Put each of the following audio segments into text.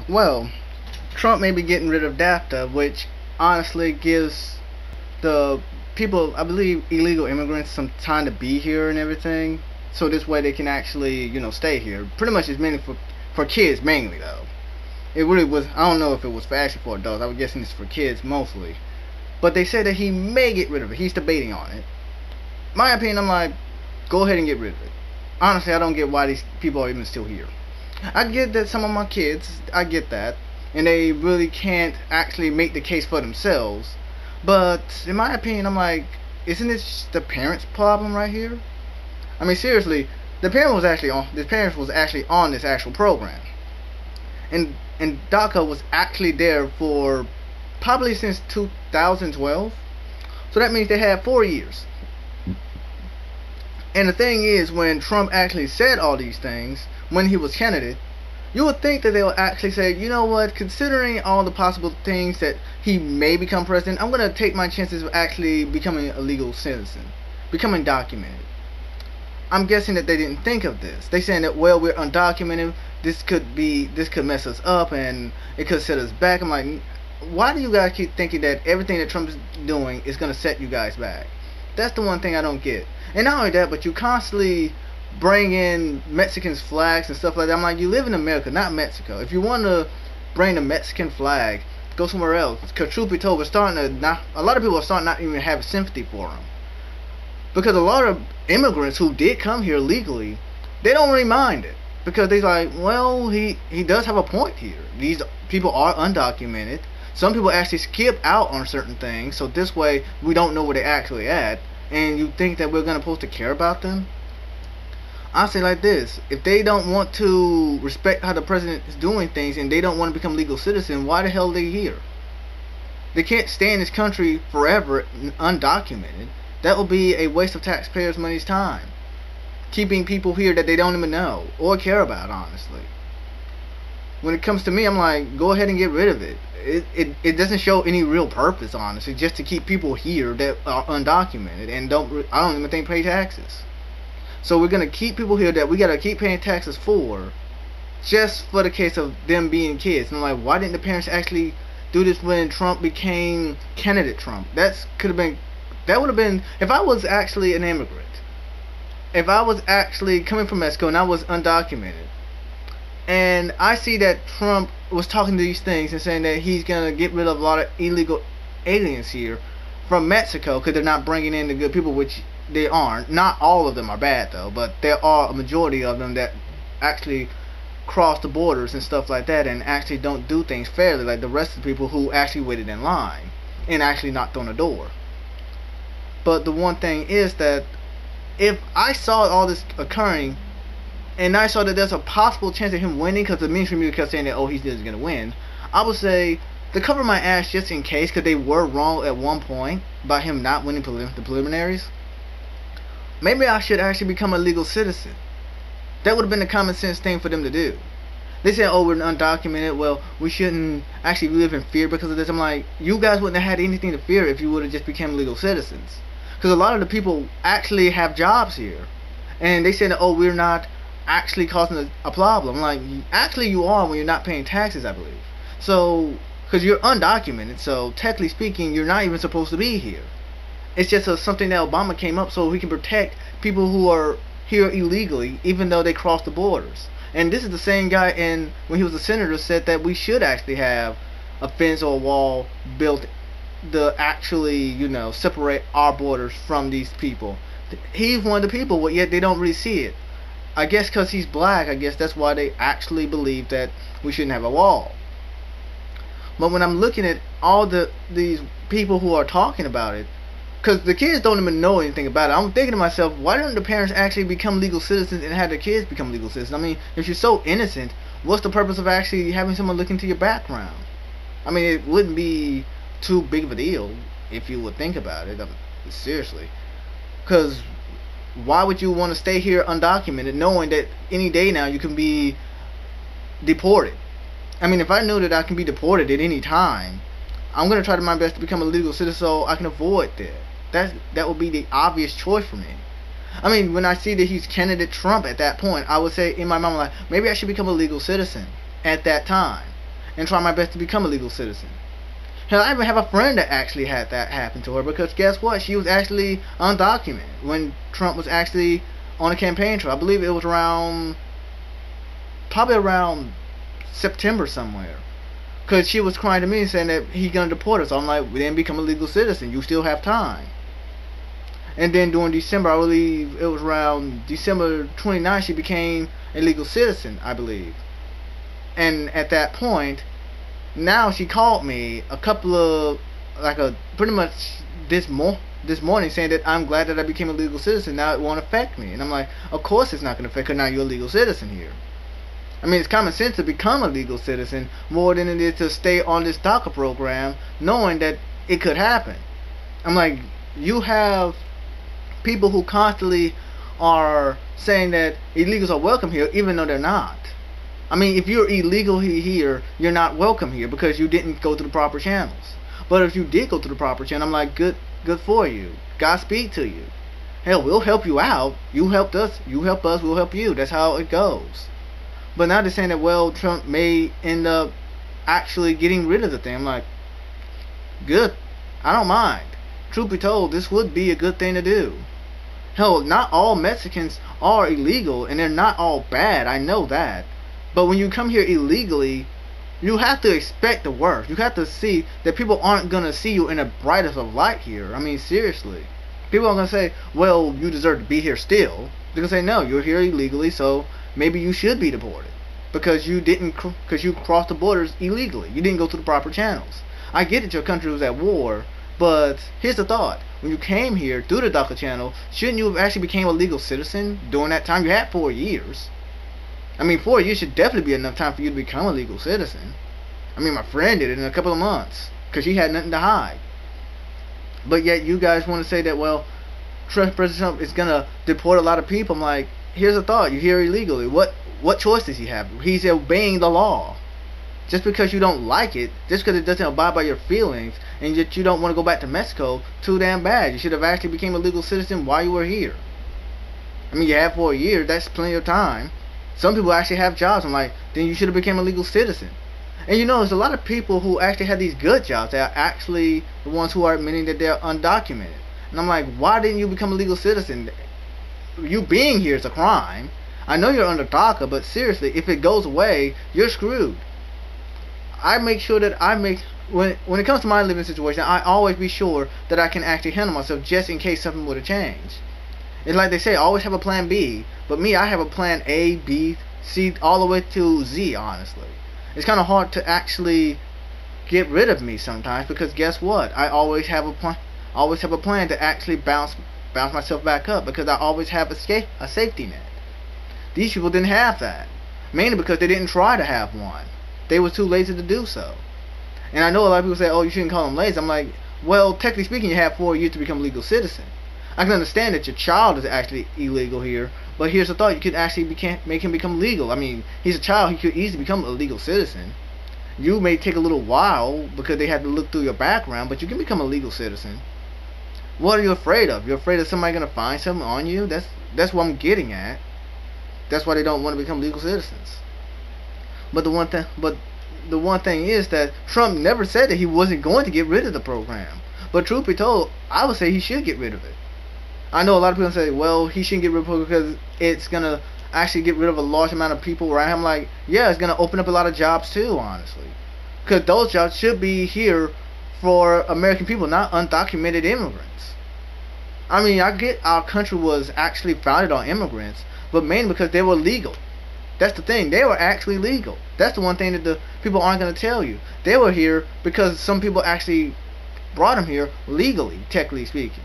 Well, Trump may be getting rid of DACA, which honestly gives the people, I believe, illegal immigrants some time to be here and everything. So this way they can actually, stay here. Pretty much it's mainly for kids mainly though. It really was. I don't know if it was for actually for adults. I was guessing it's for kids mostly. But they said that he may get rid of it. He's debating on it. My opinion, I'm like, go ahead and get rid of it. Honestly, I don't get why these people are even still here. I get that some of my kids, I get that, and they really can't actually make the case for themselves. But in my opinion, I'm like, isn't this the parents' problem right here? I mean, seriously, the parents was actually on this actual program, and DACA was actually there for probably since 2012. So that means they had 4 years. And the thing is, when Trump actually said all these things, when he was candidate, you would think that they would actually say, you know what, considering all the possible things that he may become president, I'm going to take my chances of actually becoming a legal citizen, becoming documented. I'm guessing that they didn't think of this. They saying that, well, we're undocumented, this could mess us up and it could set us back. I'm like, why do you guys keep thinking that everything that Trump's doing is going to set you guys back? That's the one thing I don't get. And not only that, but you constantly bring in Mexicans flags and stuff like that. I'm like, you live in America, not Mexico. If you want to bring the Mexican flag, go somewhere else. Because truth be told, a lot of people are starting not even have sympathy for them. Because a lot of immigrants who did come here legally, they don't really mind it. Because they're like, well, he does have a point here. These people are undocumented. Some people actually skip out on certain things, so this way we don't know where they're actually at. And you think that we're supposed to care about them? I say like this: if they don't want to respect how the president is doing things and they don't want to become legal citizens, why the hell are they here? They can't stay in this country forever undocumented. That will be a waste of taxpayers' money's time. Keeping people here that they don't even know or care about, honestly. When it comes to me, I'm like, go ahead and get rid of it. It doesn't show any real purpose, honestly, just to keep people here that are undocumented and I don't even think pay taxes. So we're gonna keep people here that we gotta keep paying taxes for, just for the case of them being kids. And I'm like, why didn't the parents actually do this when Trump became candidate Trump? That would have been if I was actually an immigrant, if I was actually coming from Mexico and I was undocumented, and I see that Trump was talking to these things and saying that he's gonna get rid of a lot of illegal aliens here from Mexico because they're not bringing in the good people, which they aren't. Not all of them are bad though, but there are a majority of them that actually cross the borders and stuff like that and actually don't do things fairly like the rest of the people who actually waited in line and actually knocked on the door. But the one thing is that if I saw all this occurring and I saw that there's a possible chance of him winning, because the mainstream media kept saying that, oh, he's just going to win, I would say to cover my ass just in case, because they were wrong at one point about him not winning the preliminaries, maybe I should actually become a legal citizen. That would have been the common sense thing for them to do. They said, oh, we're undocumented, well, we shouldn't actually live in fear because of this. I'm like, you guys wouldn't have had anything to fear if you would have just become legal citizens. Because a lot of the people actually have jobs here. And they said, oh, we're not actually causing a problem. Like, actually you are when you're not paying taxes, I believe. So, because you're undocumented, so technically speaking, you're not even supposed to be here. It's just something that Obama came up so he can protect people who are here illegally, even though they cross the borders. And this is the same guy, and when he was a senator, said that we should actually have a fence or a wall built to actually, separate our borders from these people. He's one of the people, but yet they don't really see it. I guess because he's black, I guess that's why they actually believe that we shouldn't have a wall. But when I'm looking at all these people who are talking about it, because the kids don't even know anything about it, I'm thinking to myself, why don't the parents actually become legal citizens and have their kids become legal citizens? I mean, if you're so innocent, what's the purpose of actually having someone look into your background? I mean, it wouldn't be too big of a deal if you would think about it. Seriously. Because why would you want to stay here undocumented knowing that any day now you can be deported? I mean, if I knew that I can be deported at any time, I'm going to try my best to become a legal citizen so I can avoid that. That would be the obvious choice for me. I mean, when I see that he's candidate Trump at that point, I would say in my mind, like, maybe I should become a legal citizen at that time. and try my best to become a legal citizen. Hell, I even have a friend that actually had that happen to her because guess what? She was actually undocumented when Trump was actually on a campaign trail. I believe it was probably around September somewhere. Because she was crying to me saying that he's going to deport us. So I'm like, we didn't become a legal citizen. You still have time. And then during December, I believe it was around December 29th, she became a legal citizen, I believe. And at that point, now she called me a couple of, pretty much this morning saying that I'm glad that I became a legal citizen. Now it won't affect me. And I'm like, of course it's not going to affect her. Now you're a legal citizen here. I mean, it's common sense to become a legal citizen more than it is to stay on this DACA program knowing that it could happen. I'm like, you have people who constantly are saying that illegals are welcome here even though they're not. I mean, if you're illegally here, you're not welcome here because you didn't go through the proper channels. But if you did go through the proper channel, I'm like, good for you. Godspeed to you. Hell, we'll help you out. You helped us, we'll help you. That's how it goes. But now they're saying that, well, Trump may end up actually getting rid of the thing. I'm like, good. I don't mind. Truth be told, this would be a good thing to do. Hell, not all Mexicans are illegal, and they're not all bad. I know that. But when you come here illegally, you have to expect the worst. You have to see that people aren't going to see you in the brightest of light here. I mean, seriously. People are going to say, well, you deserve to be here still. They're going to say, no, you're here illegally, so maybe you should be deported because you crossed the borders illegally. You didn't go through the proper channels. I get that your country was at war, but here's the thought: when you came here through the DACA channel, shouldn't you have actually became a legal citizen during that time? You had 4 years. I mean, 4 years should definitely be enough time for you to become a legal citizen. I mean, my friend did it in a couple of months because she had nothing to hide. But yet you guys want to say that, well, President Trump is gonna deport a lot of people. I'm like, here's a thought: you're here illegally. What choice does he have? He's obeying the law. Just because you don't like it, just because it doesn't abide by your feelings, and yet you don't want to go back to Mexico, too damn bad. You should have actually became a legal citizen while you were here. I mean, you had 4 years. That's plenty of time. Some people actually have jobs. I'm like, then you should have became a legal citizen. And you know, there's a lot of people who actually have these good jobs that are actually the ones who are admitting that they're undocumented. And I'm like, why didn't you become a legal citizen? You being here is a crime. I know you're under DACA, but seriously, if it goes away, you're screwed. I make sure that when it comes to my living situation, I always be sure that I can actually handle myself just in case something were to change. It's like they say, always have a plan B. But me, I have a plan A, B, C, all the way to Z, honestly. It's kind of hard to actually get rid of me sometimes because guess what? I always have a plan to actually bounce myself back up because I always have a safety net. These people didn't have that, mainly because they didn't try to have one. They were too lazy to do so. And I know a lot of people say, oh, you shouldn't call them lazy. I'm like, well, technically speaking, you have 4 years to become a legal citizen. I can understand that your child is actually illegal here, but here's the thought: you could actually make him become legal. I mean, he's a child; he could easily become a legal citizen. You may take a little while because they have to look through your background, but you can become a legal citizen. What are you afraid of? You're afraid of somebody gonna find something on you? That's what I'm getting at. That's why they don't want to become legal citizens. But the one thing is that Trump never said that he wasn't going to get rid of the program. But truth be told, I would say he should get rid of it. I know a lot of people say, well, he shouldn't get rid of it because it's going to actually get rid of a large amount of people, right? I'm like, yeah, it's going to open up a lot of jobs too, honestly. Because those jobs should be here for American people, not undocumented immigrants. I mean, I get our country was actually founded on immigrants, but mainly because they were legal. That's the thing. They were actually legal. That's the one thing that the people aren't going to tell you. They were here because some people actually brought them here legally, technically speaking.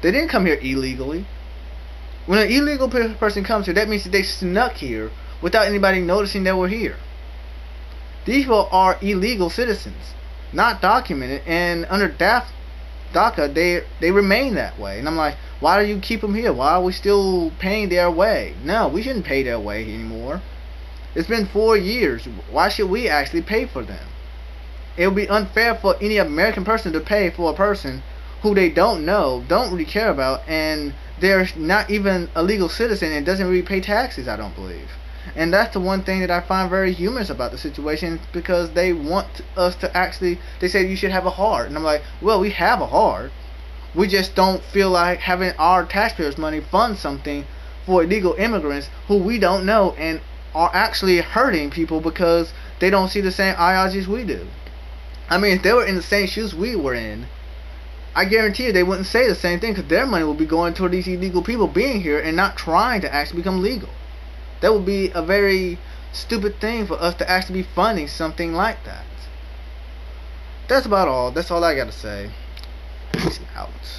They didn't come here illegally. When an illegal person comes here, that means that they snuck here without anybody noticing they were here. These people are illegal citizens, not documented, and under DACA, they remain that way. And I'm like, why do you keep them here? Why are we still paying their way? No, we shouldn't pay their way anymore. It's been 4 years. Why should we actually pay for them? It would be unfair for any American person to pay for a person who they don't know, don't really care about, and they're not even a legal citizen and doesn't really pay taxes, I don't believe. And that's the one thing that I find very humorous about the situation, because they want us to actually, they say you should have a heart. And I'm like, well, we have a heart. We just don't feel like having our taxpayers' money fund something for illegal immigrants who we don't know and are actually hurting people because they don't see the same ideologies we do. I mean, if they were in the same shoes we were in, I guarantee you they wouldn't say the same thing, because their money will be going toward these illegal people being here and not trying to actually become legal. That would be a very stupid thing for us to actually be funding something like that. That's about all. That's all I gotta say. Peace out.